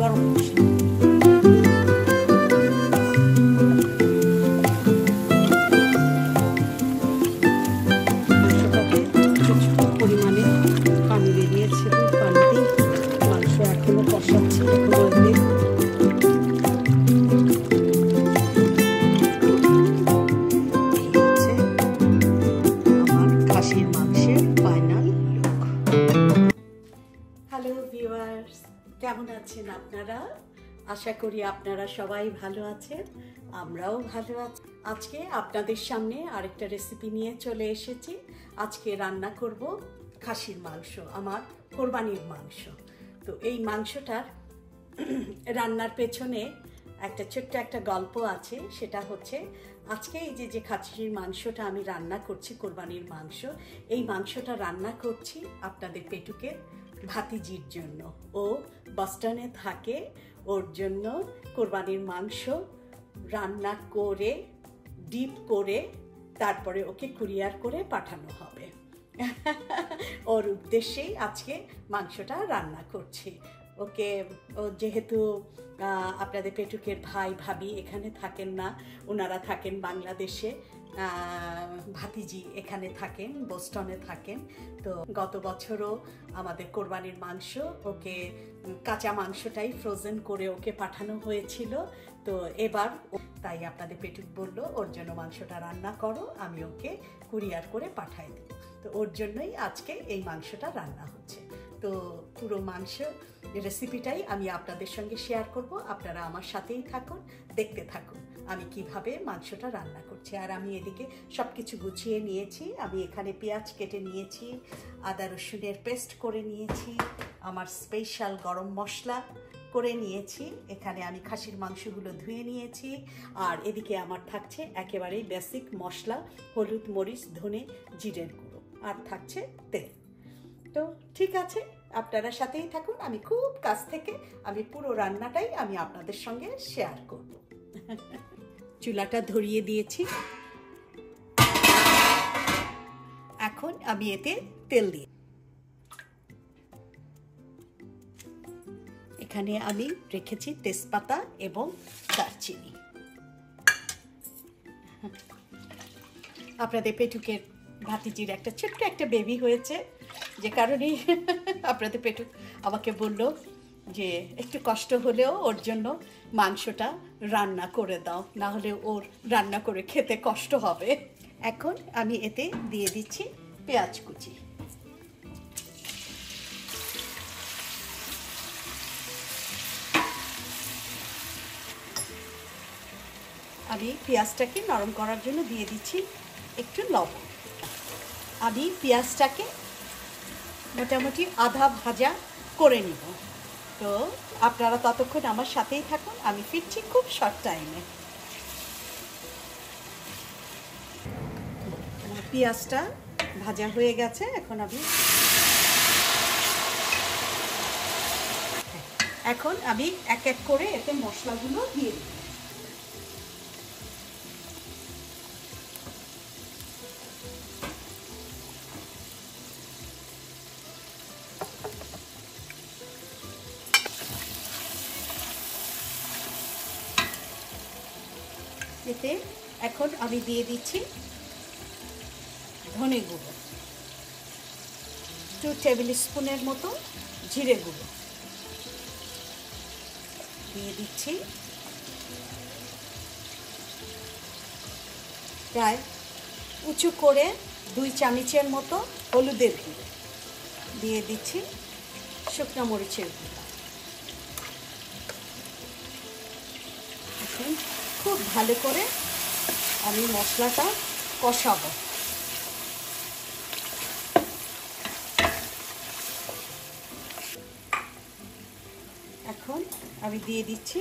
গরম মশলা। মাংসটাকে প্রচুর পরিমাণে পানি বেরিয়েছিল, পানিতেই মাংস এখনো কষাচ্ছি, এখনো এতে খাসির মাংসের ফাইনাল লুক। হ্যালো ভিউয়ার্স, কেমন আছেন আপনারা? আশা করি আপনারা সবাই ভালো আছেন, আমরাও ভালো আছি। আজকে আপনাদের সামনে আরেকটা রেসিপি নিয়ে চলে এসেছি। আজকে রান্না করব খাসির মাংস, আমার কোরবানির মাংস। তো এই মাংসটার রান্নার পেছনে একটা ছোট্ট একটা গল্প আছে। সেটা হচ্ছে আজকে এই যে খাসির মাংসটা আমি রান্না করছি, কোরবানির মাংস, এই মাংসটা রান্না করছি আপনাদের পেটুকের ভাতিজির জন্য। ও বস্টনে থাকে, ওর জন্য কোরবানির মাংস রান্না করে ডিপ করে তারপরে ওকে কুরিয়ার করে পাঠানো হবে। ওর উদ্দেশ্যেই আজকে মাংসটা রান্না করছি। ওকে, যেহেতু আপনাদের পেটুকের ভাই ভাবি এখানে থাকেন না, ওনারা থাকেন বাংলাদেশে, ভাতিজি এখানে থাকেন, বোস্টনে থাকেন। তো গত বছরও আমাদের কোরবানির মাংস ওকে কাঁচা মাংসটাই ফ্রোজেন করে ওকে পাঠানো হয়েছিল। তো এবার তাই আপনাদের পেটুক বলল ওর জন্য মাংসটা রান্না করো, আমি ওকে কুরিয়ার করে পাঠাই দিই। তো ওর জন্যই আজকে এই মাংসটা রান্না হচ্ছে। তো পুরো মাংস রেসিপিটাই আমি আপনাদের সঙ্গে শেয়ার করব। আপনারা আমার সাথেই থাকুন, দেখতে থাকুন আমি কিভাবে মাংসটা রান্না করছি। আর আমি এদিকে সব কিছু গুছিয়ে নিয়েছি। আমি এখানে পেঁয়াজ কেটে নিয়েছি, আদা রসুনের পেস্ট করে নিয়েছি, আমার স্পেশাল গরম মশলা করে নিয়েছি, এখানে আমি খাসির মাংসগুলো ধুয়ে নিয়েছি। আর এদিকে আমার থাকছে একেবারেই বেসিক মশলা, হলুদ, মরিচ, ধনে, জিরের গুঁড়ো, আর থাকছে তেল। তো ঠিক আছে, আপনারা সাথেই থাকুন। আমি খুব কাছ থেকে আমি পুরো রান্নাটাই আমি আপনাদের সঙ্গে শেয়ার করব। চুলাটা ধরিয়ে দিয়েছি, এখন আমি এতে তেল দিই। এখানে আমি রেখেছি তেজপাতা এবং দারচিনি। আপনাদের পেটুকের ভাতিজির একটা ছোট্ট একটা বেবি হয়েছে, যে কারণে আপনাদের পেটুক আমাকে বলল যে একটু কষ্ট হলেও ওর জন্য মাংসটা রান্না করে দাও, না হলে ওর রান্না করে খেতে কষ্ট হবে। এখন আমি এতে দিয়ে দিচ্ছি পেঁয়াজ কুচি। আমি পেঁয়াজটাকে নরম করার জন্য দিয়ে দিচ্ছি একটু লবণ। আমি পেঁয়াজটাকে মোটামুটি আধা ভাজা করে নিব। তো আপনারা ততক্ষণ আমার সাথেই থাকুন, আমি ফিরছি খুব শর্ট টাইমে। পেঁয়াজটা ভাজা হয়ে গেছে, এখন আমি এক এক করে এতে মশলাগুলো দিয়ে দিই। এতে এখন আমি দিয়ে দিচ্ছি ধনে গুঁড়ো, 2 টেবিল স্পুনের মতো জিরে গুঁড়ো দিয়ে দিচ্ছি, প্রায় উঁচু করে 2 চামচের মতো হলুদের গুঁড়ো দিয়ে দিচ্ছি, শুকনো মরিচের গুঁড়ো। এখন খুব ভালো করে আমি মশলাটা কষাবো। এখন আমি দিয়ে দিচ্ছি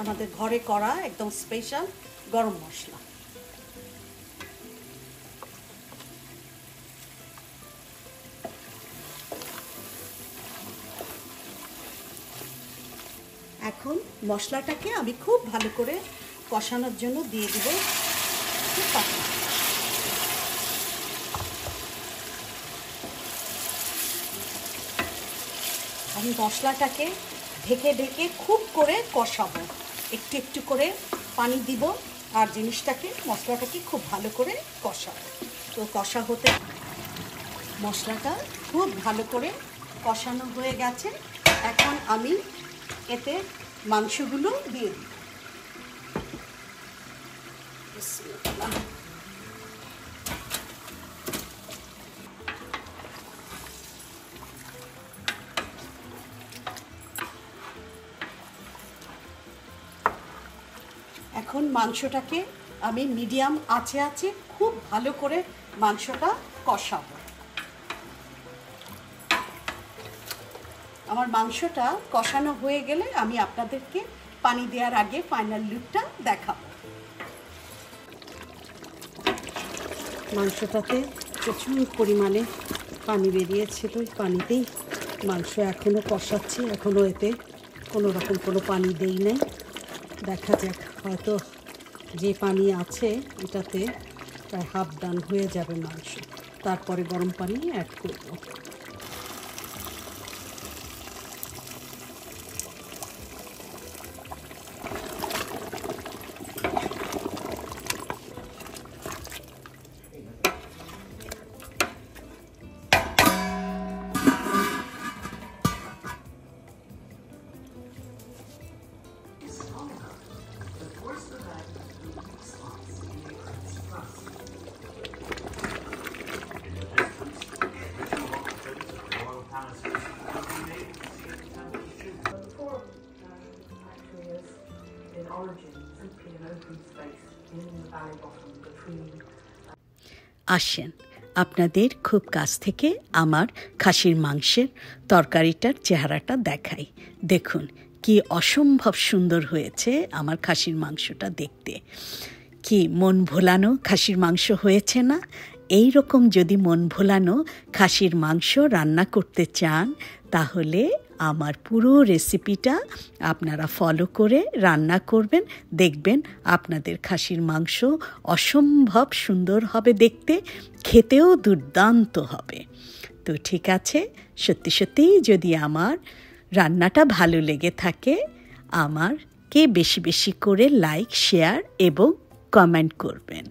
আমাদের ঘরে করা একদম স্পেশাল গরম মশলা। এখন মশলাটাকে আমি খুব ভালো করে কষানোর জন্য দিয়ে দিব পাতা। আমি মশলাটাকে ঢেকে ঢেকে খুব করে কষাবো, একটু একটু করে পানি দিব আর জিনিসটাকে মশলাটাকে খুব ভালো করে কষাবো। তো কষা হতে মশলাটা খুব ভালো করে কষানো হয়ে গেছে। এখন আমি এতে মাংসগুলো দিয়ে দিই। এখন মাংসটাকে আমি মিডিয়াম আঁচে খুব ভালো করে মাংসটা কষাবো। আমার মাংসটা কষানো হয়ে গেলে আমি আপনাদেরকে পানি দেওয়ার আগে ফাইনাল লুকটা দেখাবো। মাংসটাতে প্রচুর পরিমাণে পানি বেরিয়েছিল, ওই পানিতেই মাংস এখনও কষাচ্ছি, এখনও এতে কোনো রকম কোনো পানি দেই নাই। দেখা যাক, হয়তো যে পানি আছে এটাতে প্রায় হাফ ডান হয়ে যাবে মাংস, তারপরে গরম পানি অ্যাড করব। আসেন আপনাদের খুব কাছ থেকে আমার খাসির মাংসের তরকারিটার চেহারাটা দেখাই। দেখুন কি অসম্ভব সুন্দর হয়েছে আমার খাসির মাংসটা দেখতে। কি মন ভোলানো খাসির মাংস হয়েছে না? এই রকম যদি মন ভোলানো খাসির মাংস রান্না করতে চান তাহলে আমার পুরো রেসিপিটা আপনারা ফলো করে রান্না করবেন, দেখবেন আপনাদের খাসির মাংস অসম্ভব সুন্দর হবে দেখতে, খেতেও দুর্দান্ত হবে। তো ঠিক আছে, সত্যি সত্যিই যদি আমার রান্নাটা ভালো লেগে থাকে আমারকে বেশি বেশি করে লাইক, শেয়ার এবং কমেন্ট করবেন।